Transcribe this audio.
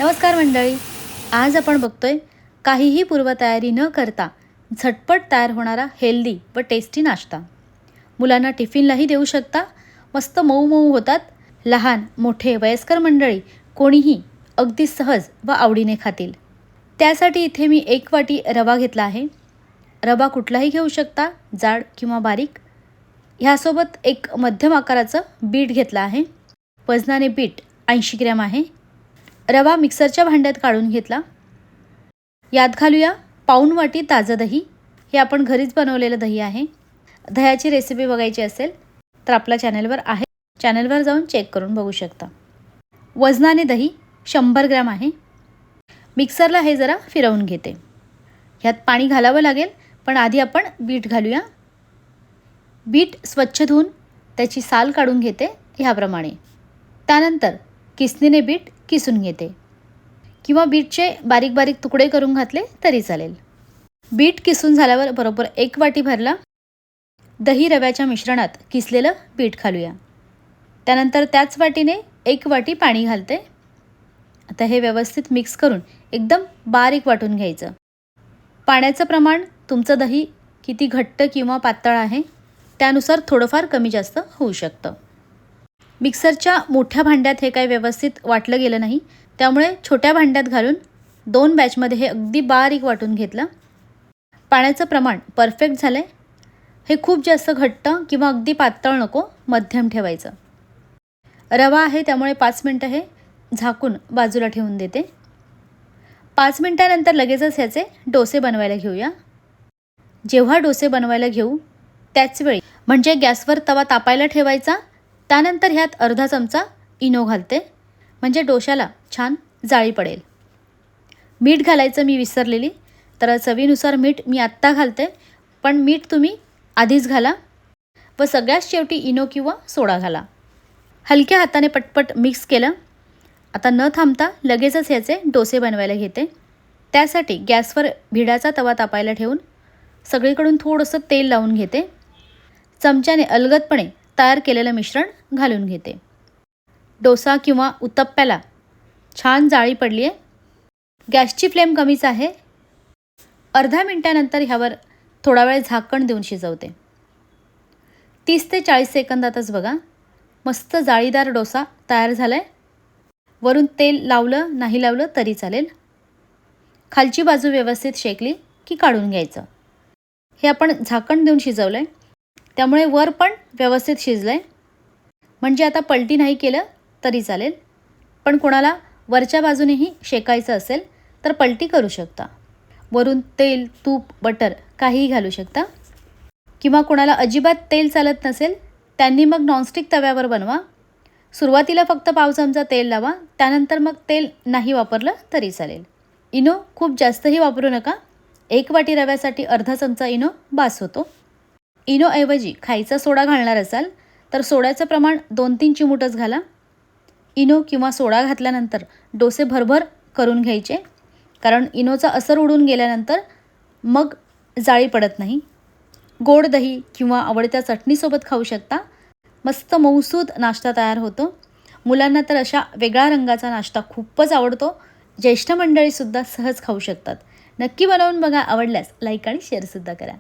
नमस्कार मंडळी, आज आपण बघतोय काहीही पूर्वतयारी न करता झटपट तयार होणारा हेल्दी व टेस्टी नाश्ता. मुलांना टिफिनलाही देऊ शकता. मस्त मऊ मऊ होतात. लहान मोठे वयस्कर मंडळी कोणीही अगदी सहज व आवडीने खातील. त्यासाठी इथे मी 1 वाटी रवा घेतला आहे. रवा कुठलाही घेऊ शकता, जाड किंवा बारीक. ह्यासोबत एक मध्यम आकाराचं बीट घेतलं आहे. वजनाने बीट 80 ग्रॅम आहे. रवा मिक्सरच्या भांड्यात काढून घेतला. यात घालूया पाऊण वाटी ताजं दही. हे आपण घरीच बनवलेलं दही आहे. दह्याची रेसिपी बघायची असेल तर आपल्या चॅनलवर आहे. चॅनलवर जाऊन चेक करून बघू शकता. वजनाने दही 100 ग्रॅम आहे. मिक्सरला हे जरा फिरवून घेते. ह्यात पाणी घालावं लागेल, पण आधी आपण बीट घालूया. बीट स्वच्छ धुवून त्याची साल काढून घेते ह्याप्रमाणे. त्यानंतर किसणीने बीट किसून घेते किंवा बीटचे बारीक बारीक तुकडे करून घातले तरी चालेल. बीट किसून झाल्यावर बरोबर 1 वाटी भरला दही रव्याच्या मिश्रणात किसलेलं बीट घालूया. त्यानंतर त्याच वाटीने 1 वाटी पाणी घालते. आता हे व्यवस्थित मिक्स करून एकदम बारीक वाटून घ्यायचं. पाण्याचं प्रमाण तुमचं दही किती घट्ट किंवा पातळ आहे त्यानुसार थोडंफार कमी जास्त होऊ शकतं. मिक्सरच्या मोठ्या भांड्यात हे काही व्यवस्थित वाटलं गेलं नाही, त्यामुळे छोट्या भांड्यात घालून 2 बॅचमध्ये हे अगदी बारीक वाटून घेतलं. पाण्याचं प्रमाण परफेक्ट झालं आहे. हे खूप जास्त घट्ट किंवा अगदी पातळ नको, मध्यम ठेवायचं. रवा आहे त्यामुळे 5 मिनटं हे झाकून बाजूला ठेवून देते. 5 मिनटानंतर लगेचच ह्याचे डोसे बनवायला घेऊया. जेव्हा डोसे बनवायला घेऊ त्याचवेळी म्हणजे गॅसवर तवा तापायला ठेवायचा. त्यानंतर ह्यात अर्धा चमचा इनो घालते, म्हणजे डोशाला छान जाळी पडेल. मीठ घालायचं मी विसरलेली, तर चवीनुसार मीठ मी आत्ता घालते, पण मीठ तुम्ही आधीच घाला. व सगळ्यात शेवटी इनो किंवा सोडा घाला. हलक्या हाताने पटपट मिक्स केलं. आता न थांबता लगेचच ह्याचे डोसे बनवायला घेते. त्यासाठी गॅसवर भिडाचा तवा तापायला ठेवून सगळीकडून थोडंसं तेल लावून घेते. चमच्याने अलगदपणे तयार केलेलं मिश्रण घालून घेते. डोसा किंवा उत्तप्प्याला छान जाळी पडली आहे. गॅसची फ्लेम कमीच आहे. अर्धा मिनटानंतर ह्यावर थोडा वेळ झाकण देऊन शिजवते. 30 ते 40 सेकंदातच बघा मस्त जाळीदार डोसा तयार झाला आहे. वरून तेल लावलं नाही लावलं तरी चालेल. खालची बाजू व्यवस्थित शेकली की काढून घ्यायचं. हे आपण झाकण देऊन शिजवलं आहे त्यामुळे वर पण व्यवस्थित शिजलं आहे. म्हणजे आता पलटी नाही केलं तरी चालेल, पण कोणाला वरच्या बाजूनेही शेकायचं असेल तर पलटी करू शकता. वरून तेल, तूप, बटर काहीही घालू शकता. किंवा कोणाला अजिबात तेल चालत नसेल त्यांनी मग नॉनस्टिक तव्यावर बनवा. सुरुवातीला फक्त पाव चमचा तेल लावा, त्यानंतर मग तेल नाही वापरलं तरी चालेल. इनो खूप जास्तही वापरू नका. 1 वाटी रव्यासाठी अर्धा चमचा इनो बास होतो. इनोऐवजी खायचा सोडा घालणार असाल तर सोड्याचं प्रमाण 2-3 चिमूटच घाला. इनो किंवा सोडा घातल्यानंतर डोसे भरभर करून घ्यायचे, कारण इनोचा असर उडून गेल्यानंतर मग जाळी पडत नाही. गोड दही किंवा आवडत्या चटणीसोबत खाऊ शकता. मस्त मऊसूद नाश्ता तयार होतो. मुलांना तर अशा वेगळ्या रंगाचा नाश्ता खूपच आवडतो. ज्येष्ठ मंडळीसुद्धा सहज खाऊ शकतात. नक्की बनवून बघा. आवडल्यास लाईक आणि शेअरसुद्धा करा.